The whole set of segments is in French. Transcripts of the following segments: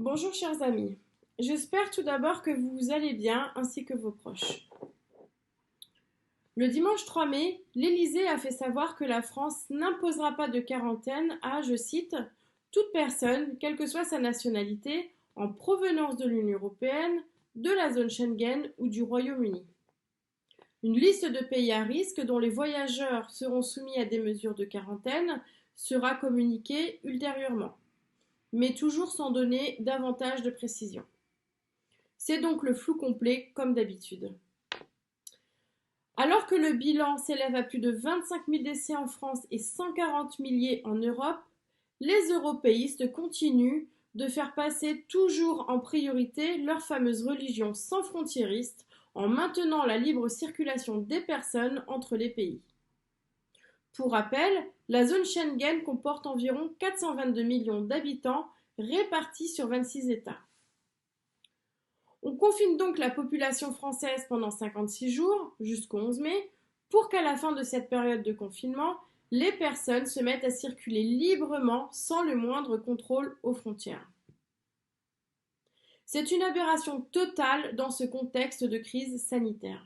Bonjour chers amis, j'espère tout d'abord que vous allez bien ainsi que vos proches. Le dimanche 3 mai, l'Élysée a fait savoir que la France n'imposera pas de quarantaine à, je cite, toute personne, quelle que soit sa nationalité, en provenance de l'Union européenne, de la zone Schengen ou du Royaume-Uni. Une liste de pays à risque dont les voyageurs seront soumis à des mesures de quarantaine sera communiquée ultérieurement, mais toujours sans donner davantage de précision. C'est donc le flou complet comme d'habitude. Alors que le bilan s'élève à plus de 25 000 décès en France et 140 milliers en Europe, les européistes continuent de faire passer toujours en priorité leur fameuse religion sans frontiériste en maintenant la libre circulation des personnes entre les pays. Pour rappel, la zone Schengen comporte environ 422 millions d'habitants répartis sur 26 États. On confine donc la population française pendant 56 jours, jusqu'au 11 mai, pour qu'à la fin de cette période de confinement, les personnes se mettent à circuler librement sans le moindre contrôle aux frontières. C'est une aberration totale dans ce contexte de crise sanitaire.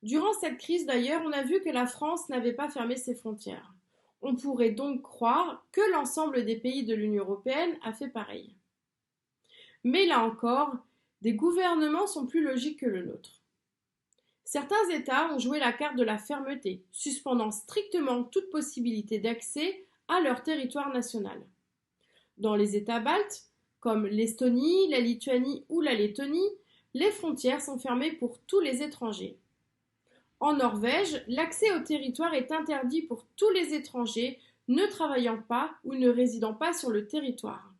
Durant cette crise d'ailleurs, on a vu que la France n'avait pas fermé ses frontières. On pourrait donc croire que l'ensemble des pays de l'Union européenne a fait pareil. Mais là encore, des gouvernements sont plus logiques que le nôtre. Certains États ont joué la carte de la fermeté, suspendant strictement toute possibilité d'accès à leur territoire national. Dans les États baltes, comme l'Estonie, la Lituanie ou la Lettonie, les frontières sont fermées pour tous les étrangers. En Norvège, l'accès au territoire est interdit pour tous les étrangers ne travaillant pas ou ne résidant pas sur le territoire.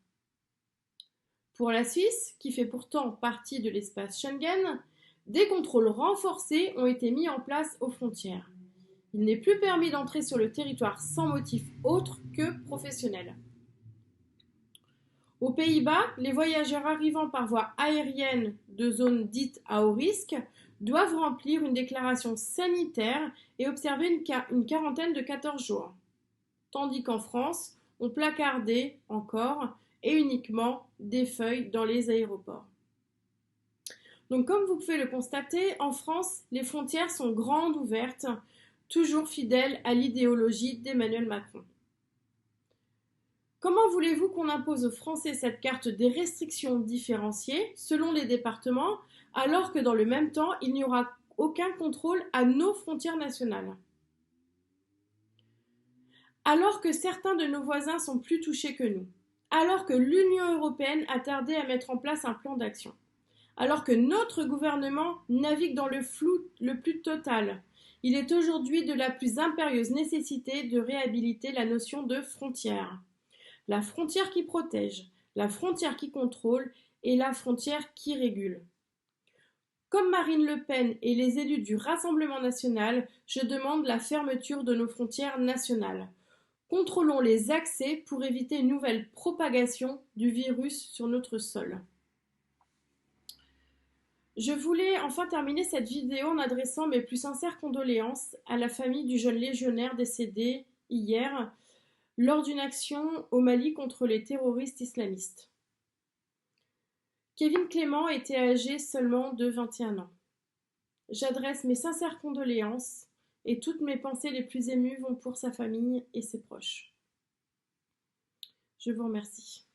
Pour la Suisse, qui fait pourtant partie de l'espace Schengen, des contrôles renforcés ont été mis en place aux frontières. Il n'est plus permis d'entrer sur le territoire sans motif autre que professionnel. Aux Pays-Bas, les voyageurs arrivant par voie aérienne de zones dites à haut risque doivent remplir une déclaration sanitaire et observer une quarantaine de 14 jours. Tandis qu'en France, on placardait encore et uniquement des feuilles dans les aéroports. Donc comme vous pouvez le constater, en France, les frontières sont grandes ouvertes, toujours fidèles à l'idéologie d'Emmanuel Macron. Comment voulez-vous qu'on impose aux Français cette carte des restrictions différenciées selon les départements, alors que dans le même temps, il n'y aura aucun contrôle à nos frontières nationales? Alors que certains de nos voisins sont plus touchés que nous, alors que l'Union européenne a tardé à mettre en place un plan d'action, alors que notre gouvernement navigue dans le flou le plus total, il est aujourd'hui de la plus impérieuse nécessité de réhabiliter la notion de frontière. La frontière qui protège, la frontière qui contrôle et la frontière qui régule. Comme Marine Le Pen et les élus du Rassemblement national, je demande la fermeture de nos frontières nationales. Contrôlons les accès pour éviter une nouvelle propagation du virus sur notre sol. Je voulais enfin terminer cette vidéo en adressant mes plus sincères condoléances à la famille du jeune légionnaire décédé hier lors d'une action au Mali contre les terroristes islamistes. Kevin Clément était âgé seulement de 21 ans. J'adresse mes sincères condoléances et toutes mes pensées les plus émues vont pour sa famille et ses proches. Je vous remercie.